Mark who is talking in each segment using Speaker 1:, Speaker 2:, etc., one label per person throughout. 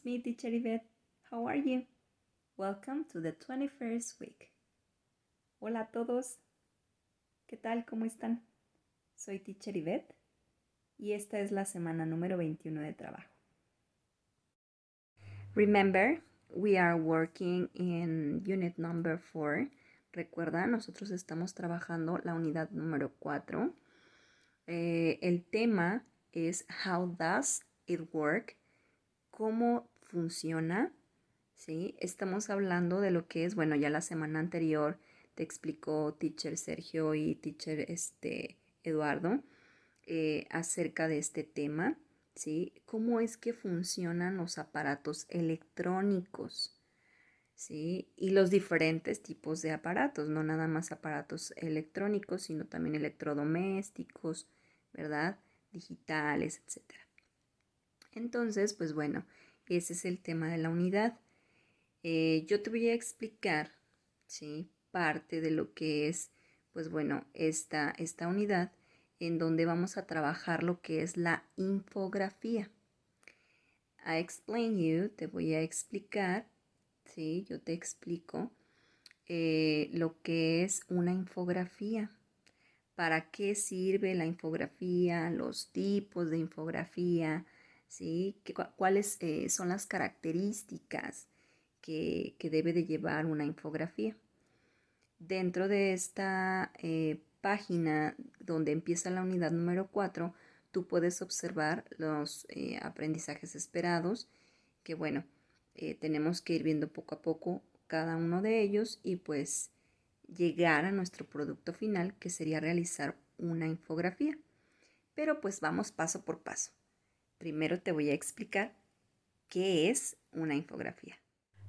Speaker 1: me, Teacher Yvette. How are you? Welcome to the 21st week. Hola a todos. ¿Qué tal? ¿Cómo están? Soy Teacher Yvette y esta es la semana número 21 de trabajo. Remember, we are working in unit number 4. Recuerda, nosotros estamos trabajando la unidad número 4. El tema es How does it work? ¿Cómo funciona? ¿Sí? Estamos hablando de lo que es, bueno, ya la semana anterior te explicó Teacher Sergio y Teacher Eduardo acerca de este tema, ¿sí? ¿Cómo es que funcionan los aparatos electrónicos? ¿Sí? Y los diferentes tipos de aparatos, no nada más aparatos electrónicos, sino también electrodomésticos, ¿verdad? Digitales, etc. Entonces, pues bueno, ese es el tema de la unidad. Yo te voy a explicar, ¿sí? Parte de lo que es, pues bueno, esta unidad en donde vamos a trabajar lo que es la infografía. I explain you, te voy a explicar, ¿sí? Yo te explico lo que es una infografía. ¿Para qué sirve la infografía? Los tipos de infografía, ¿sí? ¿Cuáles son las características que debe de llevar una infografía? Dentro de esta página donde empieza la unidad número 4, tú puedes observar los aprendizajes esperados, que bueno, tenemos que ir viendo poco a poco cada uno de ellos y pues llegar a nuestro producto final, que sería realizar una infografía. Pero pues vamos paso por paso. Primero te voy a explicar qué es una infografía.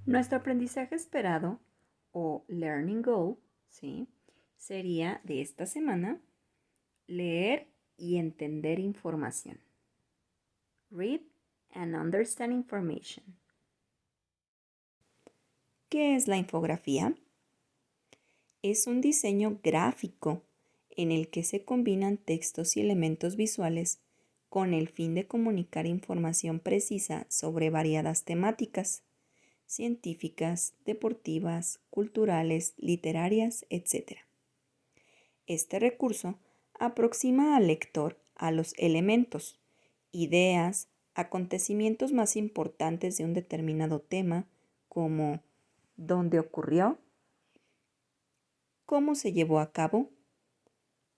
Speaker 1: Nuestro aprendizaje esperado o learning goal, ¿sí? Sería de esta semana leer y entender información. Read and understand information. ¿Qué es la infografía? Es un diseño gráfico en el que se combinan textos y elementos visuales con el fin de comunicar información precisa sobre variadas temáticas, científicas, deportivas, culturales, literarias, etc. Este recurso aproxima al lector a los elementos, ideas, acontecimientos más importantes de un determinado tema, como dónde ocurrió, cómo se llevó a cabo,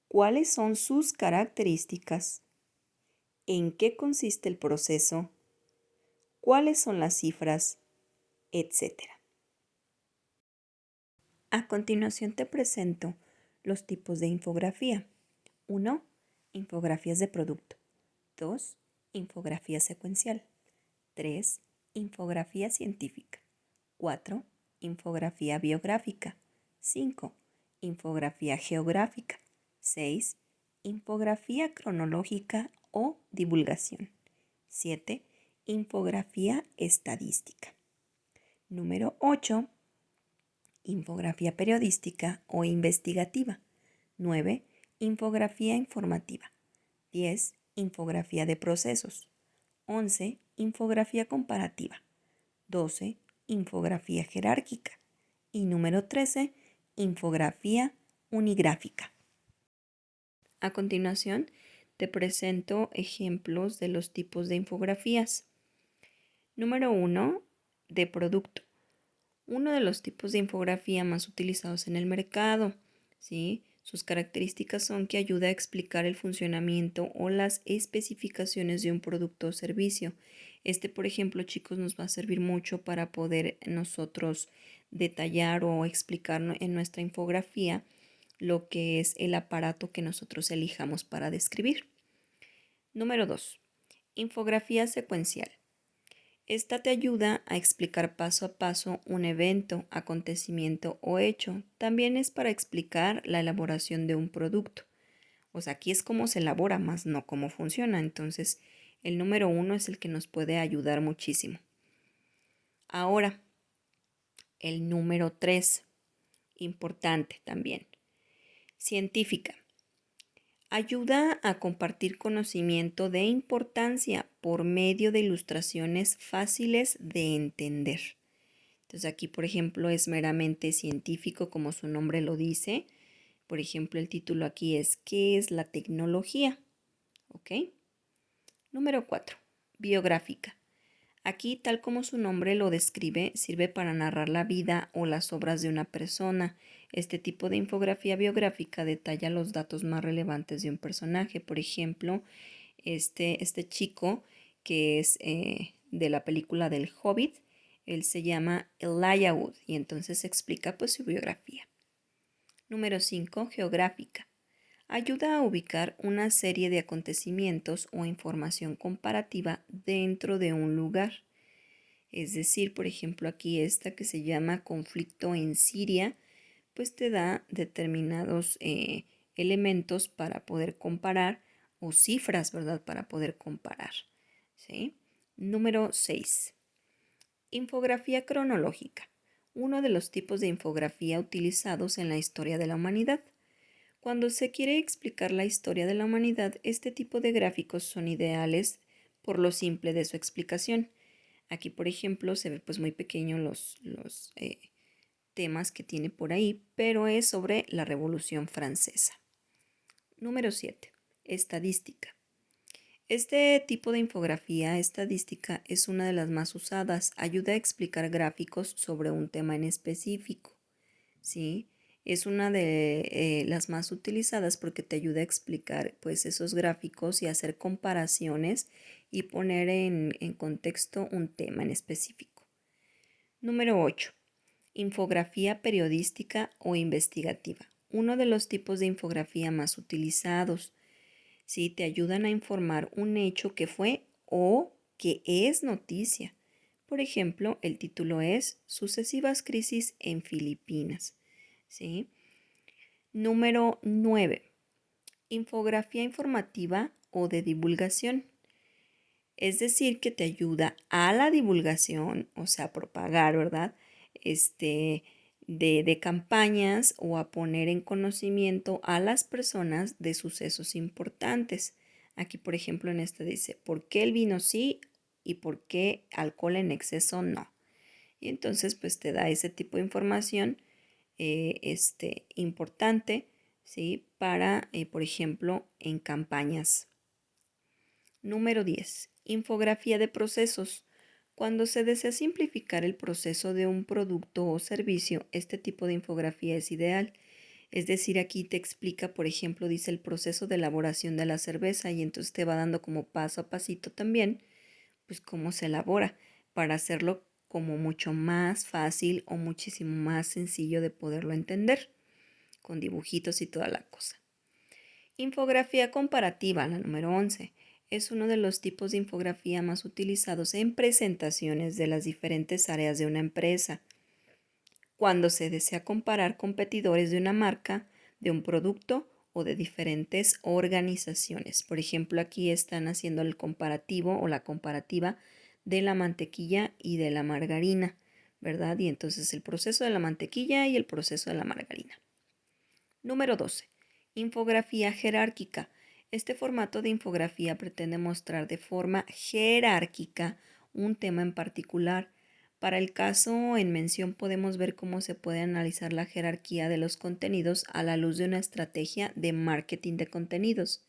Speaker 1: cuáles son sus características, en qué consiste el proceso, cuáles son las cifras, etc. A continuación te presento los tipos de infografía. 1. Infografías de producto. 2. Infografía secuencial. 3. Infografía científica. 4. Infografía biográfica. 5. Infografía geográfica. 6. Infografía cronológica o divulgación. 7. Infografía estadística. Número 8. Infografía periodística o investigativa. 9. Infografía informativa. 10. Infografía de procesos. 11. Infografía comparativa. 12. Infografía jerárquica. Y número 13. Infografía unigráfica. A continuación, te presento ejemplos de los tipos de infografías. Número 1. De producto. Uno de los tipos de infografía más utilizados en el mercado, ¿sí? Sus características son que ayuda a explicar el funcionamiento o las especificaciones de un producto o servicio. Por ejemplo, chicos, nos va a servir mucho para poder nosotros detallar o explicar en nuestra infografía lo que es el aparato que nosotros elijamos para describir. Número 2. Infografía secuencial. Esta te ayuda a explicar paso a paso un evento, acontecimiento o hecho. También es para explicar la elaboración de un producto. O sea, aquí es cómo se elabora, más no cómo funciona. Entonces, el número 1 es el que nos puede ayudar muchísimo. Ahora, el número 3, importante también. Científica. Ayuda a compartir conocimiento de importancia por medio de ilustraciones fáciles de entender. Entonces aquí, por ejemplo, es meramente científico como su nombre lo dice. Por ejemplo, el título aquí es ¿qué es la tecnología? ¿Ok? Número 4. Biográfica. Aquí, tal como su nombre lo describe, sirve para narrar la vida o las obras de una persona. Este tipo de infografía biográfica detalla los datos más relevantes de un personaje. Por ejemplo, este chico que es de la película del Hobbit, él se llama Elijah Wood y entonces explica pues su biografía. Número 5. Geográfica. Ayuda a ubicar una serie de acontecimientos o información comparativa dentro de un lugar. Es decir, por ejemplo, aquí esta que se llama conflicto en Siria, pues te da determinados elementos para poder comparar o cifras, ¿verdad? Para poder comparar. ¿Sí? Número 6. Infografía cronológica. Uno de los tipos de infografía utilizados en la historia de la humanidad. Cuando se quiere explicar la historia de la humanidad, este tipo de gráficos son ideales por lo simple de su explicación. Aquí, por ejemplo, se ve pues muy pequeño los temas que tiene por ahí, pero es sobre la Revolución Francesa. Número 7. Estadística. Este tipo de infografía estadística es una de las más usadas. Ayuda a explicar gráficos sobre un tema en específico. ¿Sí? Es una de las más utilizadas porque te ayuda a explicar pues esos gráficos y hacer comparaciones y poner en contexto un tema en específico. Número 8. Infografía periodística o investigativa. Uno de los tipos de infografía más utilizados. ¿Sí? Te ayudan a informar un hecho que fue o que es noticia. Por ejemplo, el título es Sucesivas crisis en Filipinas. ¿Sí? Número 9. Infografía informativa o de divulgación. Es decir, que te ayuda a la divulgación, o sea, propagar, ¿verdad? De campañas o a poner en conocimiento a las personas de sucesos importantes. Aquí, por ejemplo, en esta dice, ¿por qué el vino sí y por qué alcohol en exceso no? Y entonces, pues te da ese tipo de información importante, ¿sí? Para, por ejemplo, en campañas. Número 10. Infografía de procesos. Cuando se desea simplificar el proceso de un producto o servicio, este tipo de infografía es ideal. Es decir, aquí te explica, por ejemplo, dice el proceso de elaboración de la cerveza y entonces te va dando como paso a pasito también, pues cómo se elabora para hacerlo como mucho más fácil o muchísimo más sencillo de poderlo entender, con dibujitos y toda la cosa. Infografía comparativa, la número 11. Es uno de los tipos de infografía más utilizados en presentaciones de las diferentes áreas de una empresa. Cuando se desea comparar competidores de una marca, de un producto o de diferentes organizaciones. Por ejemplo, aquí están haciendo el comparativo o la comparativa de la mantequilla y de la margarina, ¿verdad? Y entonces el proceso de la mantequilla y el proceso de la margarina. Número 12. Infografía jerárquica. Este formato de infografía pretende mostrar de forma jerárquica un tema en particular. Para el caso en mención podemos ver cómo se puede analizar la jerarquía de los contenidos a la luz de una estrategia de marketing de contenidos.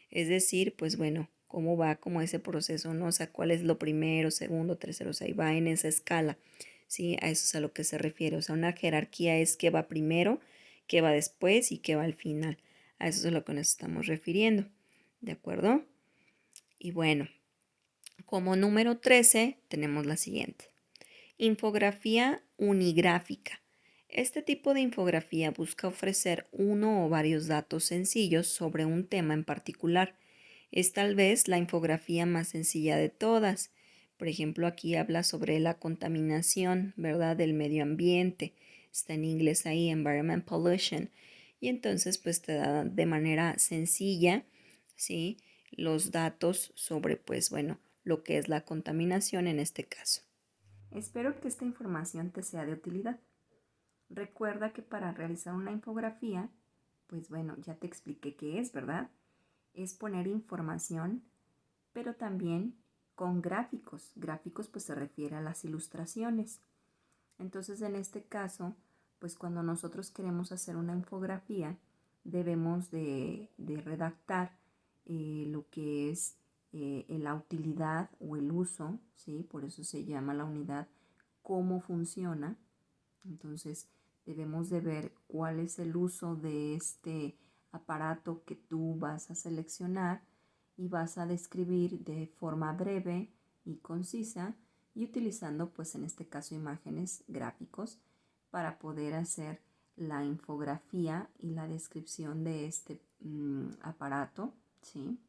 Speaker 1: Es decir, pues bueno, cómo va como ese proceso, ¿no? O sea, cuál es lo primero, segundo, tercero, o sea, y va en esa escala, ¿sí? A eso es a lo que se refiere. O sea, una jerarquía es qué va primero, qué va después y qué va al final. A eso es a lo que nos estamos refiriendo, ¿de acuerdo? Y bueno, como número 13 tenemos la siguiente. Infografía unigráfica. Este tipo de infografía busca ofrecer uno o varios datos sencillos sobre un tema en particular. Es tal vez la infografía más sencilla de todas. Por ejemplo, aquí habla sobre la contaminación, ¿verdad? Del medio ambiente. Está en inglés ahí, environment pollution. Y entonces, pues te da de manera sencilla, ¿sí? Los datos sobre, pues bueno, lo que es la contaminación en este caso. Espero que esta información te sea de utilidad. Recuerda que para realizar una infografía, pues bueno, ya te expliqué qué es, ¿verdad? es poner información, pero también con gráficos. Gráficos pues se refiere a las ilustraciones. Entonces en este caso, pues cuando nosotros queremos hacer una infografía, debemos de redactar lo que es la utilidad o el uso, ¿sí? Por eso se llama la unidad, cómo funciona. Entonces debemos de ver cuál es el uso de este aparato que tú vas a seleccionar y vas a describir de forma breve y concisa y utilizando pues en este caso imágenes, gráficos para poder hacer la infografía y la descripción de este aparato, ¿sí?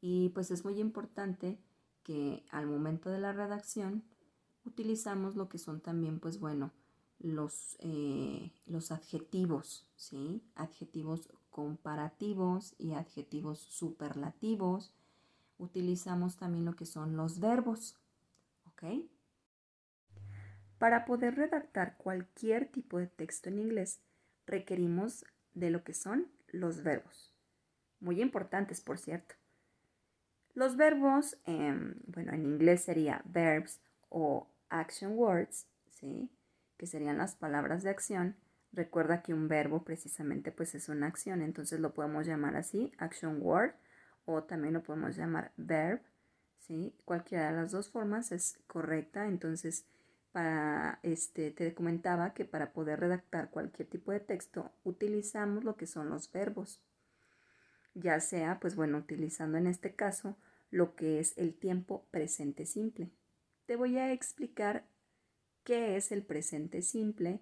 Speaker 1: Y pues es muy importante que al momento de la redacción utilizamos lo que son también pues bueno los adjetivos, ¿sí? Adjetivos comparativos y adjetivos superlativos. Utilizamos también lo que son los verbos, ¿ok? Para poder redactar cualquier tipo de texto en inglés, requerimos de lo que son los verbos. Muy importantes, por cierto. Los verbos, bueno, en inglés sería verbs o action words, ¿sí? Que serían las palabras de acción. Recuerda que un verbo precisamente pues es una acción, entonces lo podemos llamar así, action word, o también lo podemos llamar verb, ¿sí? Cualquiera de las dos formas es correcta, entonces te comentaba que para poder redactar cualquier tipo de texto utilizamos lo que son los verbos, ya sea, pues bueno, utilizando en este caso lo que es el tiempo presente simple. Te voy a explicar qué es el presente simple,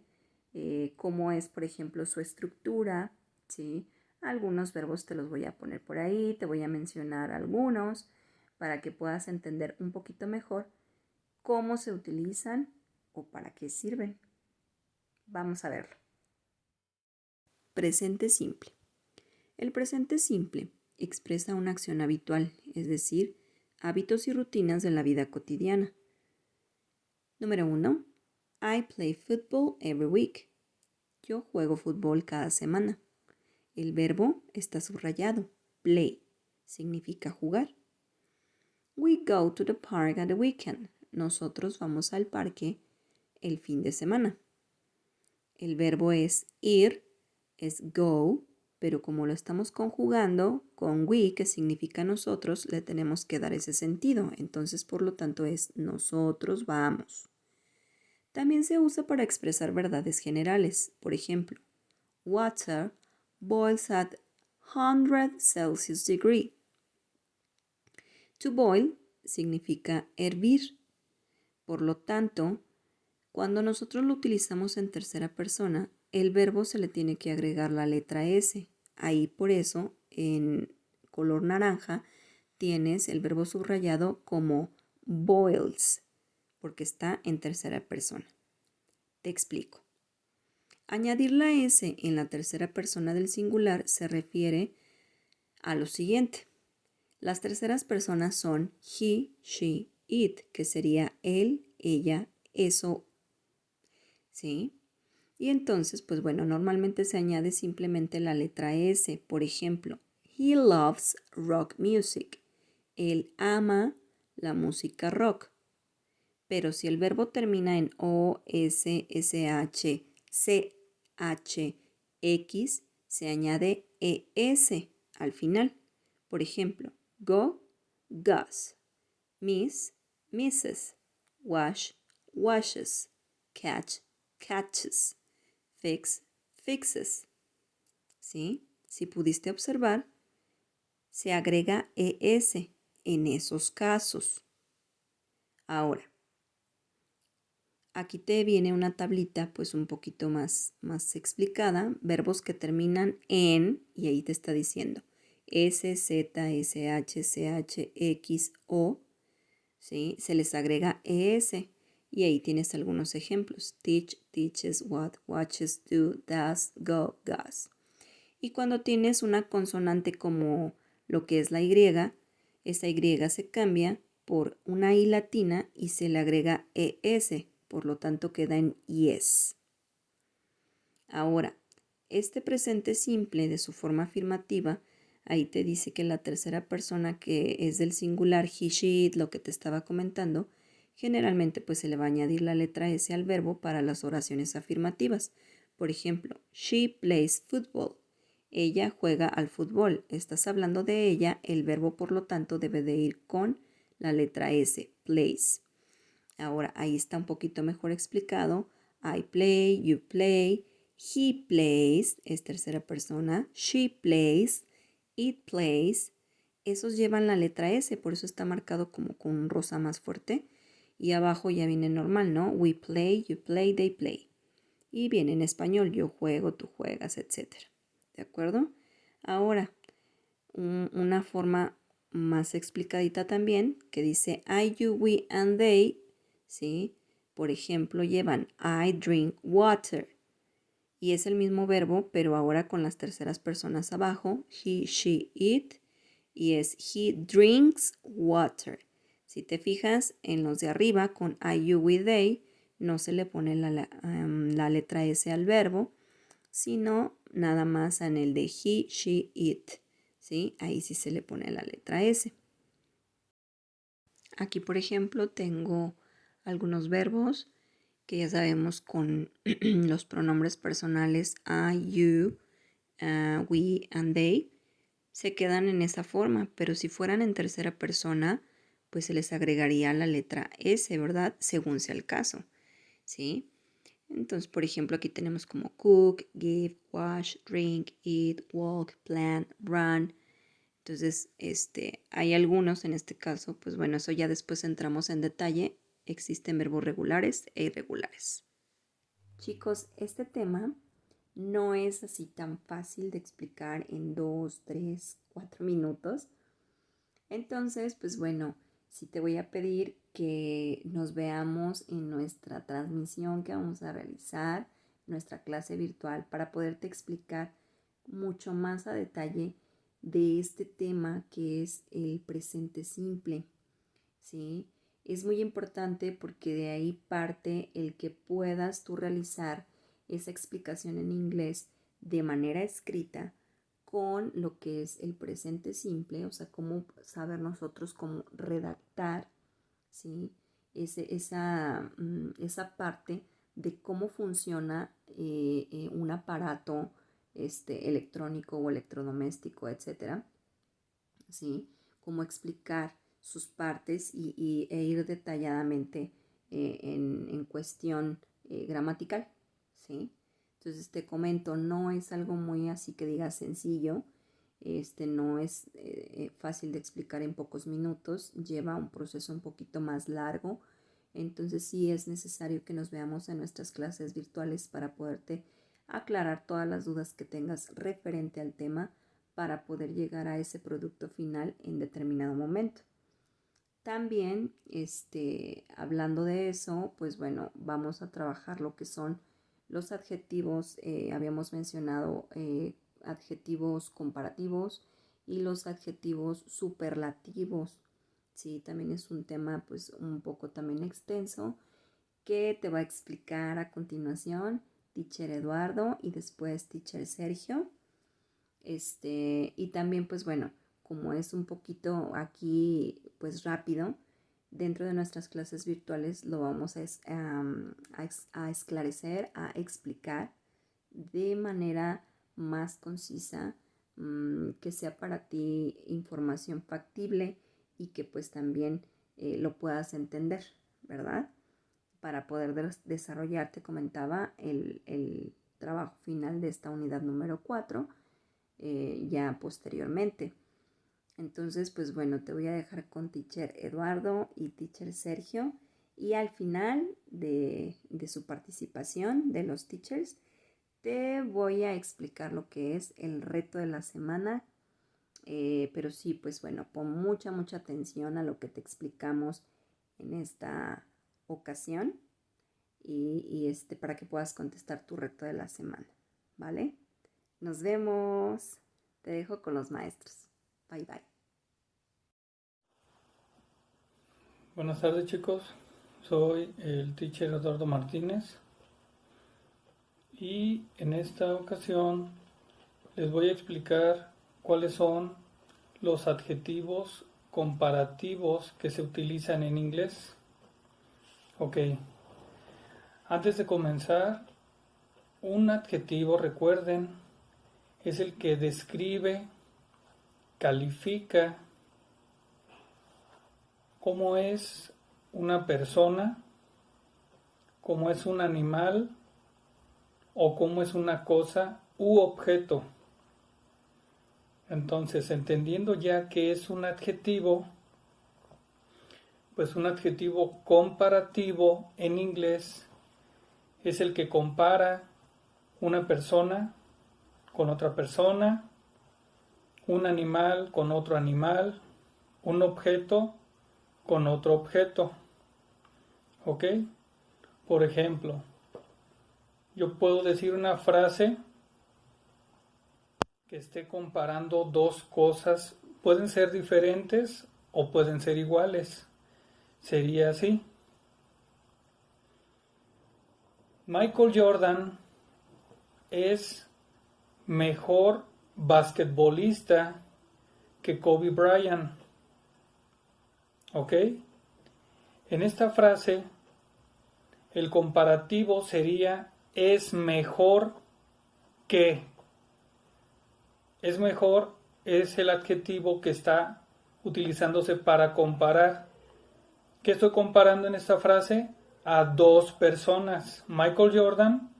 Speaker 1: cómo es, por ejemplo, su estructura, ¿sí? Algunos verbos te los voy a poner por ahí, te voy a mencionar algunos para que puedas entender un poquito mejor cómo se utilizan o para qué sirven. Vamos a verlo. Presente simple. El presente simple expresa una acción habitual, es decir, hábitos y rutinas de la vida cotidiana. Número 1. I play football every week. Yo juego fútbol cada semana. El verbo está subrayado. Play significa jugar. We go to the park at the weekend. Nosotros vamos al parque el fin de semana. El verbo es ir, es go, pero como lo estamos conjugando con we, que significa nosotros, le tenemos que dar ese sentido. Entonces, por lo tanto, es nosotros vamos. También se usa para expresar verdades generales. Por ejemplo, water boils at 100 Celsius degree. To boil significa hervir. Por lo tanto, cuando nosotros lo utilizamos en tercera persona, el verbo se le tiene que agregar la letra S. Ahí por eso, en color naranja, tienes el verbo subrayado como boils, porque está en tercera persona. Te explico. Añadir la S en la tercera persona del singular se refiere a lo siguiente. Las terceras personas son he, she, it, que sería él, ella, eso, ¿sí? Y entonces, pues bueno, normalmente se añade simplemente la letra S. Por ejemplo, he loves rock music. Él ama la música rock. Pero si el verbo termina en O, S, SH, CH, X, se añade ES al final. Por ejemplo, go, goes, miss, misses, wash, washes, catch, catches, fix, fixes. ¿Sí? Si pudiste observar, se agrega ES en esos casos. Ahora, aquí te viene una tablita pues un poquito más explicada, verbos que terminan en, y ahí te está diciendo S, Z, S, H, C, H, X, O, ¿sí? Se les agrega ES y ahí tienes algunos ejemplos. Teach, teaches, what, watches, do, does, go, goes. Y cuando tienes una consonante como lo que es la Y, esa Y se cambia por una I latina y se le agrega ES, por lo tanto queda en yes. Ahora, este presente simple de su forma afirmativa ahí te dice que la tercera persona, que es del singular he, she, it, lo que te estaba comentando, generalmente pues se le va a añadir la letra S al verbo para las oraciones afirmativas. Por ejemplo, she plays football. Ella juega al fútbol. Estás hablando de ella, el verbo por lo tanto debe de ir con la letra S, plays. Ahora ahí está un poquito mejor explicado. I play, you play, he plays, es tercera persona, she plays, it plays. Esos llevan la letra S, por eso está marcado como con un rosa más fuerte. Y abajo ya viene normal, ¿no? We play, you play, they play. Y viene en español, yo juego, tú juegas, etc. ¿De acuerdo? Ahora, una forma más explicadita también, que dice I, you, we, and they, ¿sí? Por ejemplo, llevan I drink water. Y es el mismo verbo, pero ahora con las terceras personas abajo, he, she, it, y es he drinks water. Si te fijas, en los de arriba, con I, you, we, they, no se le pone la letra S al verbo, sino nada más en el de he, she, it. ¿Sí? Ahí sí se le pone la letra S. Aquí, por ejemplo, tengo algunos verbos que ya sabemos con los pronombres personales I, you, we and they. Se quedan en esa forma, pero si fueran en tercera persona, pues se les agregaría la letra S, ¿verdad? Según sea el caso, ¿sí? Entonces, por ejemplo, aquí tenemos como cook, give, wash, drink, eat, walk, plan, run. Entonces, hay algunos en este caso, pues bueno, eso ya después entramos en detalle. Existen verbos regulares e irregulares. Chicos, este tema no es así tan fácil de explicar en 2, 3, 4 minutos. Entonces, pues bueno, sí te voy a pedir que nos veamos en nuestra transmisión que vamos a realizar, nuestra clase virtual, para poderte explicar mucho más a detalle de este tema que es el presente simple, ¿sí? Es muy importante porque de ahí parte el que puedas tú realizar esa explicación en inglés de manera escrita con lo que es el presente simple, o sea, cómo saber nosotros cómo redactar, ¿sí? Esa parte de cómo funciona un aparato electrónico o electrodoméstico, etcétera, ¿sí? Cómo explicar sus partes e ir detalladamente en cuestión gramatical, ¿sí? Entonces te comento, no es algo muy así que diga sencillo, no es fácil de explicar en pocos minutos, lleva un proceso un poquito más largo, entonces sí es necesario que nos veamos en nuestras clases virtuales para poderte aclarar todas las dudas que tengas referente al tema para poder llegar a ese producto final en determinado momento. También, hablando de eso, pues bueno, vamos a trabajar lo que son los adjetivos. Habíamos mencionado adjetivos comparativos y los adjetivos superlativos. Sí, también es un tema pues un poco también extenso que te va a explicar a continuación Teacher Eduardo y después Teacher Sergio. Y también pues bueno, como es un poquito aquí pues rápido, dentro de nuestras clases virtuales lo vamos a esclarecer, a explicar de manera más concisa, que sea para ti información factible y que pues también lo puedas entender, ¿verdad? Para poder desarrollar, te comentaba, el trabajo final de esta unidad número 4 ya posteriormente. Entonces, pues bueno, te voy a dejar con Teacher Eduardo y Teacher Sergio. Y al final de su participación de los teachers, te voy a explicar lo que es el reto de la semana. Pero sí, pues bueno, pon mucha atención a lo que te explicamos en esta ocasión y para que puedas contestar tu reto de la semana, ¿vale? Nos vemos. Te dejo con los maestros. Bye bye.
Speaker 2: Buenas tardes, chicos. Soy el teacher Eduardo Martínez y en esta ocasión les voy a explicar cuáles son los adjetivos comparativos que se utilizan en inglés. Ok, antes de comenzar, un adjetivo, recuerden, es el que describe, califica cómo es una persona, cómo es un animal o cómo es una cosa u objeto. Entonces, entendiendo ya que es un adjetivo, pues un adjetivo comparativo en inglés es el que compara una persona con otra persona, un animal con otro animal, un objeto con otro objeto. ¿Ok? Por ejemplo, yo puedo decir una frase que esté comparando dos cosas. Pueden ser diferentes o pueden ser iguales. Sería así: Michael Jordan es mejor basquetbolista que Kobe Bryant. ¿Ok? En esta frase, el comparativo sería es mejor que. Es mejor es el adjetivo que está utilizándose para comparar. ¿Qué estoy comparando en esta frase? A dos personas, Michael Jordan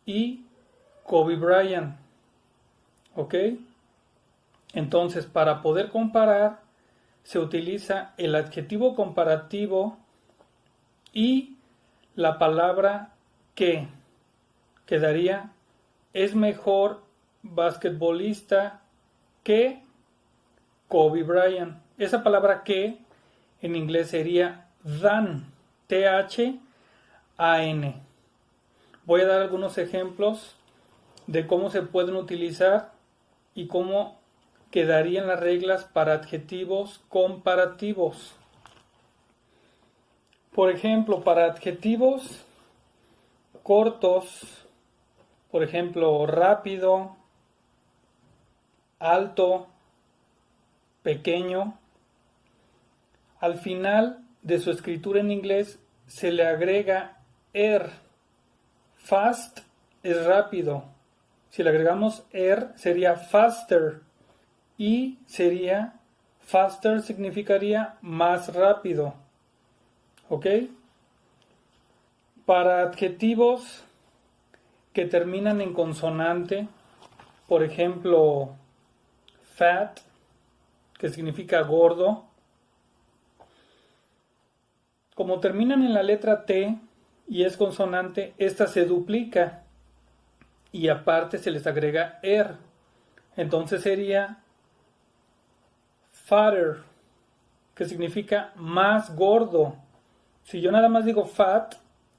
Speaker 2: y Kobe Bryant. ¿Ok? Entonces, para poder comparar, se utiliza el adjetivo comparativo y la palabra que. Quedaría, es mejor basquetbolista que Kobe Bryant. Esa palabra que en inglés sería than, T-H-A-N. Voy a dar algunos ejemplos de cómo se pueden utilizar y cómo quedarían las reglas para adjetivos comparativos. Por ejemplo, para adjetivos cortos, por ejemplo, rápido, alto, pequeño, al final de su escritura en inglés se le agrega er. Fast es rápido. Si le agregamos er sería faster y sería faster significaría más rápido. ¿Ok? Para adjetivos que terminan en consonante, por ejemplo, fat, que significa gordo, como terminan en la letra T y es consonante, esta se duplica y aparte se les agrega er. Entonces sería fatter, que significa más gordo. Si yo nada más digo fat,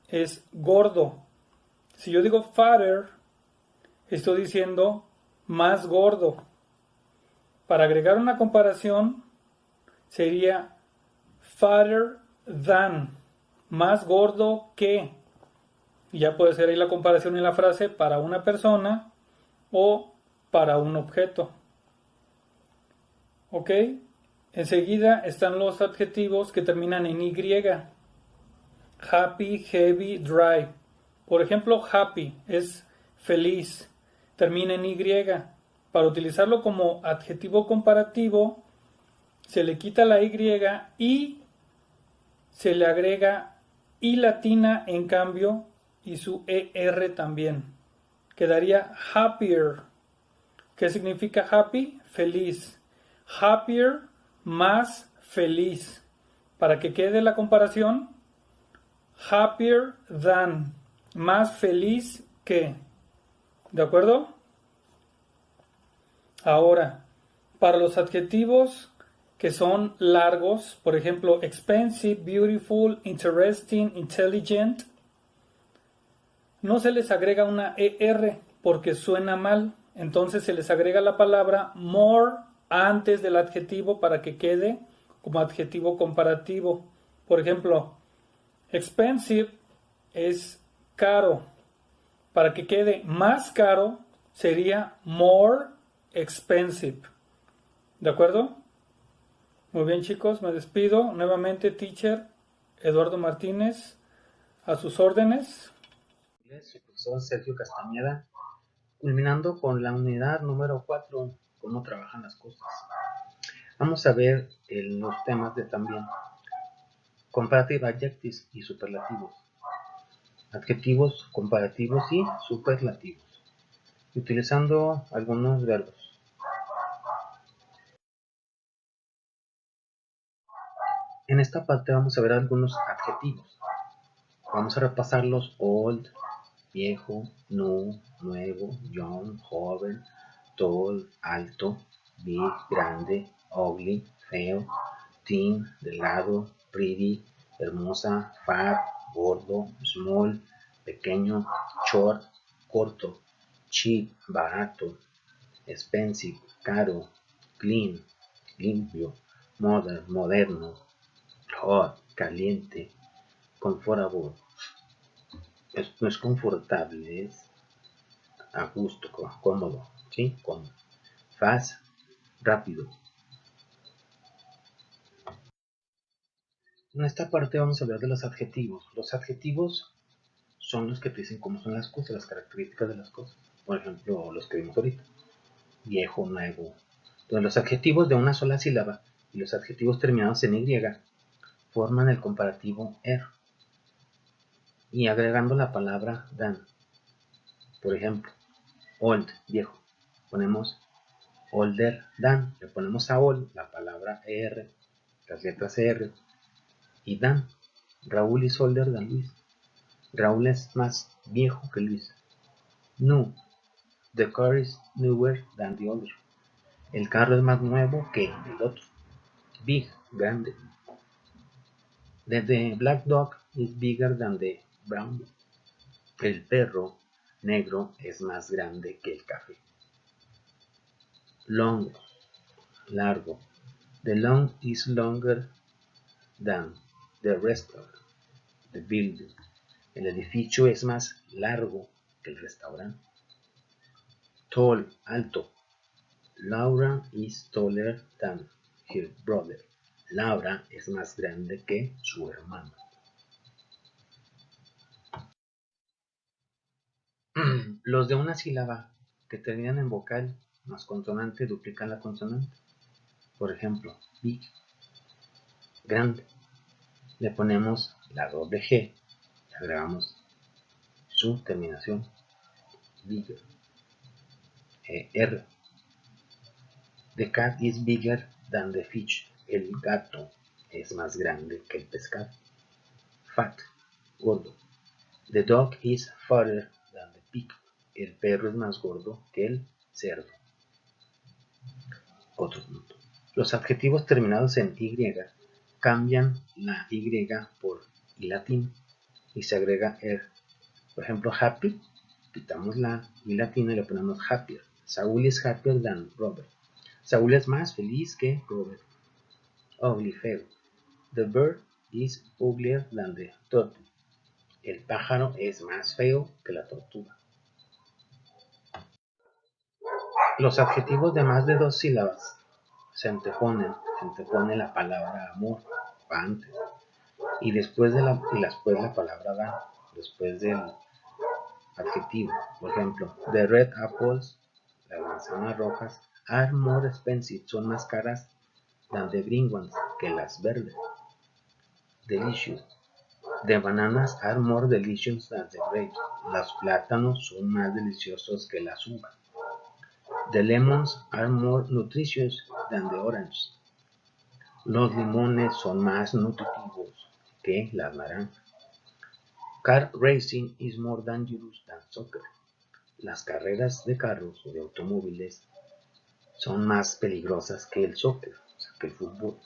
Speaker 2: es gordo. Si yo digo fatter, estoy diciendo más gordo. Para agregar una comparación, sería fatter than, más gordo que. Y ya puede ser ahí la comparación en la frase para una persona o para un objeto. ¿Ok? Enseguida están los adjetivos que terminan en Y. Happy, heavy, dry. Por ejemplo, happy es feliz, termina en Y. Para utilizarlo como adjetivo comparativo, se le quita la Y y se le agrega I latina en cambio y su ER también. Quedaría happier. ¿Qué significa happy? Feliz. Happier, más feliz. Para que quede la comparación, happier than, más feliz que. ¿De acuerdo? Ahora, para los adjetivos que son largos, por ejemplo, expensive, beautiful, interesting, intelligent, no se les agrega una ER porque suena mal. Entonces se les agrega la palabra more antes del adjetivo para que quede como adjetivo comparativo. Por ejemplo, expensive es caro. Para que quede más caro sería more expensive. ¿De acuerdo? Muy bien, chicos, me despido. Nuevamente, teacher Eduardo Martínez, a sus órdenes.
Speaker 3: Su profesor Sergio Castañeda, culminando con la unidad número 4, cómo trabajan las cosas. Vamos a ver los temas de también comparative adjectives y superlativos, adjetivos comparativos y superlativos, utilizando algunos verbos. En esta parte vamos a ver algunos adjetivos. Vamos a repasarlos: old, viejo, new, nuevo, young, joven, tall, alto, big, grande, ugly, feo, thin, delgado, pretty, hermosa, fat, gordo, small, pequeño, short, corto, cheap, barato, expensive, caro, clean, limpio, modern, moderno, hot, caliente, comfortable. No es confortable, es a gusto, cómodo, ¿sí? Cómodo. Fast, rápido. En esta parte vamos a hablar de los adjetivos. Los adjetivos son los que te dicen cómo son las cosas, las características de las cosas. Por ejemplo, los que vimos ahorita. Viejo, nuevo. Entonces, los adjetivos de una sola sílaba y los adjetivos terminados en Y forman el comparativo er. Y agregando la palabra than. Por ejemplo, old, viejo. Ponemos older than. Le ponemos a old la palabra er, las letras er. Y than. Raúl is older than Luis. Raúl es más viejo que Luis. New. The car is newer than the other. El carro es más nuevo que el otro. Big, grande. The black dog is bigger than the brown dog. El perro negro es más grande que el café. Long, largo. The lawn is longer than the restaurant. The building. El edificio es más largo que el restaurante. Tall, alto. Laura is taller than her brother. Laura es más grande que su hermano. Los de una sílaba que terminan en vocal más consonante duplican la consonante. Por ejemplo, big, grande. Le ponemos la doble G, le agregamos su terminación, bigger. R. The cat is bigger than the fish. El gato es más grande que el pescado. Fat, gordo. The dog is fatter than the pig. El perro es más gordo que el cerdo. Otro punto. Los adjetivos terminados en Y cambian la Y por I latín y se agrega er. Por ejemplo, happy, quitamos la I latina y le ponemos happier. Saúl is happier than Robert. Saúl es más feliz que Robert. Ugly, feo. The bird is uglier than the turtle. El pájaro es más feo que la tortuga. Los adjetivos de más de dos sílabas se antepone la palabra amor, va antes, y después la palabra dan, después del adjetivo. Por ejemplo, the red apples, las manzanas rojas, are more expensive, son más caras than the green ones, que las verdes. Delicious, the bananas are more delicious than the grapes, los plátanos son más deliciosos que las uvas. The lemons are more nutritious than the oranges. Los limones son más nutritivos que las naranjas. Car racing is more dangerous than soccer. Las carreras de carros o de automóviles son más peligrosas que el soccer, o sea, que el fútbol.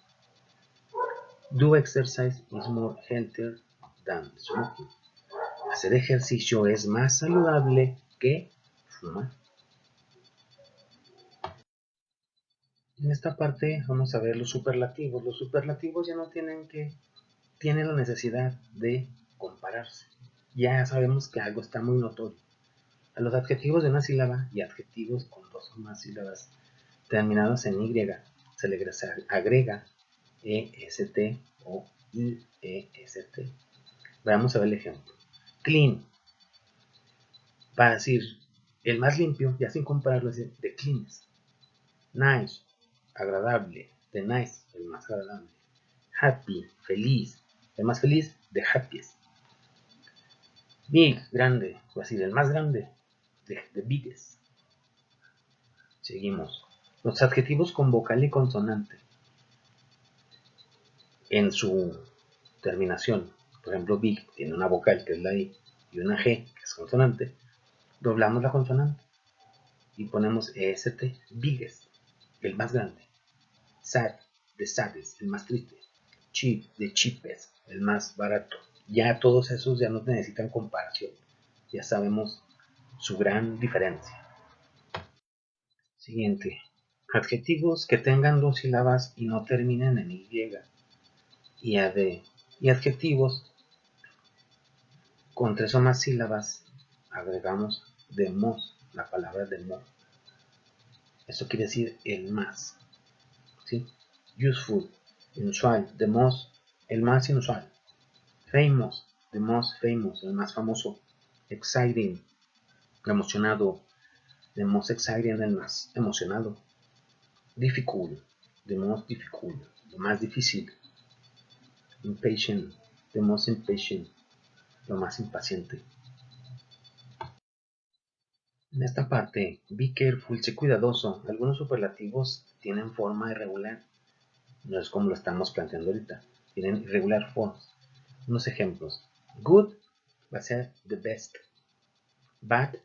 Speaker 3: Do exercise is more healthier than smoking. Hacer ejercicio es más saludable que fumar. En esta parte vamos a ver los superlativos. Los superlativos ya no tienen la necesidad de compararse. Ya sabemos que algo está muy notorio. A los adjetivos de una sílaba y adjetivos con dos o más sílabas terminados en Y se le agrega EST o IEST. Vamos a ver el ejemplo. Clean. Para decir el más limpio, ya sin compararlo, es the cleanest. Nice, agradable. The nice, el más agradable. Happy, feliz. El más feliz, the happiest. Big, grande. Voy a decir el más grande, the biggest. Seguimos. Los adjetivos con vocal y consonante en su terminación. Por ejemplo, big tiene una vocal que es la I y una G que es consonante. Doblamos la consonante y ponemos EST, biggest, el más grande. Sad, the saddest, el más triste. Cheap, the cheapest, el más barato. Ya todos esos ya no necesitan comparación. Ya sabemos su gran diferencia. Siguiente. Adjetivos que tengan dos sílabas y no terminen en Y y AD. Y adjetivos con tres o más sílabas agregamos de mos, la palabra de mo. Eso quiere decir el más. ¿Sí? Useful, inusual, the most, el más inusual. Famous, the most famous, el más famoso. Exciting, emocionado, the most exciting, el más emocionado. Difficult, the most difficult, lo más difícil. Impatient, the most impatient, lo más impaciente. En esta parte, be careful, sé cuidadoso. Algunos superlativos tienen forma irregular. No es como lo estamos planteando ahorita. Tienen irregular forms. Unos ejemplos. Good va a ser the best. Bad,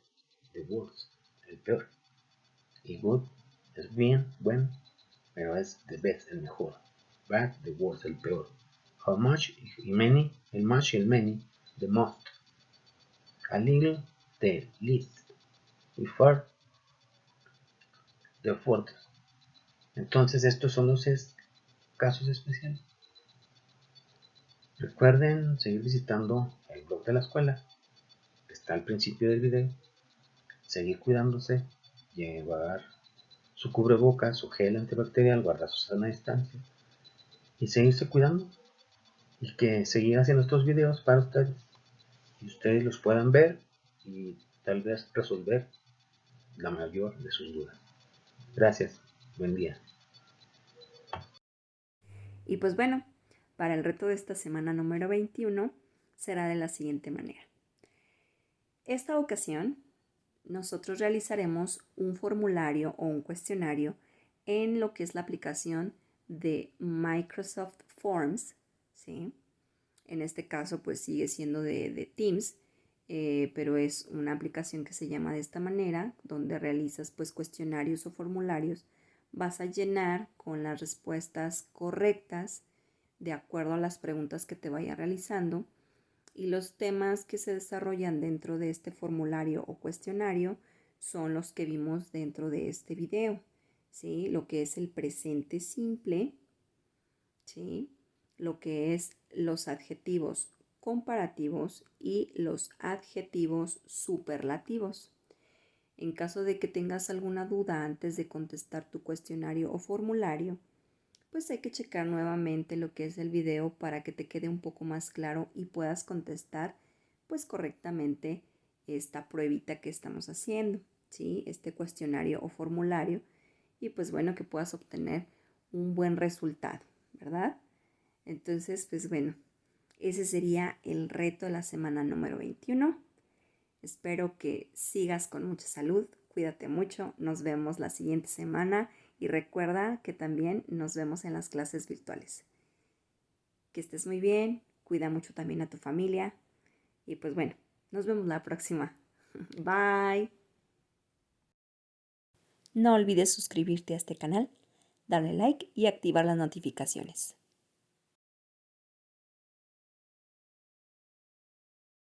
Speaker 3: the worst, el peor. Y good es bien, buen, pero es the best, el mejor. Bad, the worst, el peor. How much y many, el much y el many, the most. A little, the least. Y far, the furthest. Entonces estos son los casos especiales. Recuerden seguir visitando el blog de la escuela, que está al principio del video. Seguir cuidándose, llevar su cubrebocas, su gel antibacterial, guardar su sana distancia y seguirse cuidando. Y que seguir haciendo estos videos para ustedes y ustedes los puedan ver y tal vez resolver la mayor de sus dudas. Gracias, buen día.
Speaker 1: Y pues bueno, para el reto de esta semana número 21 será de la siguiente manera. Esta ocasión, nosotros realizaremos un formulario o un cuestionario en lo que es la aplicación de Microsoft Forms, ¿sí? En este caso, pues sigue siendo de Teams, pero es una aplicación que se llama de esta manera, donde realizas pues cuestionarios o formularios. Vas a llenar con las respuestas correctas de acuerdo a las preguntas que te vaya realizando, y los temas que se desarrollan dentro de este formulario o cuestionario son los que vimos dentro de este video, ¿sí? Lo que es el presente simple, ¿sí? Lo que es los adjetivos comparativos y los adjetivos superlativos. En caso de que tengas alguna duda antes de contestar tu cuestionario o formulario, pues hay que checar nuevamente lo que es el video para que te quede un poco más claro y puedas contestar pues correctamente esta pruebita que estamos haciendo, ¿sí? Este cuestionario o formulario, y pues bueno, que puedas obtener un buen resultado, ¿verdad? Entonces, pues bueno, ese sería el reto de la semana número 21. Espero que sigas con mucha salud, cuídate mucho, nos vemos la siguiente semana y recuerda que también nos vemos en las clases virtuales. Que estés muy bien, cuida mucho también a tu familia y pues bueno, nos vemos la próxima. Bye. No olvides suscribirte a este canal, darle like y activar las notificaciones.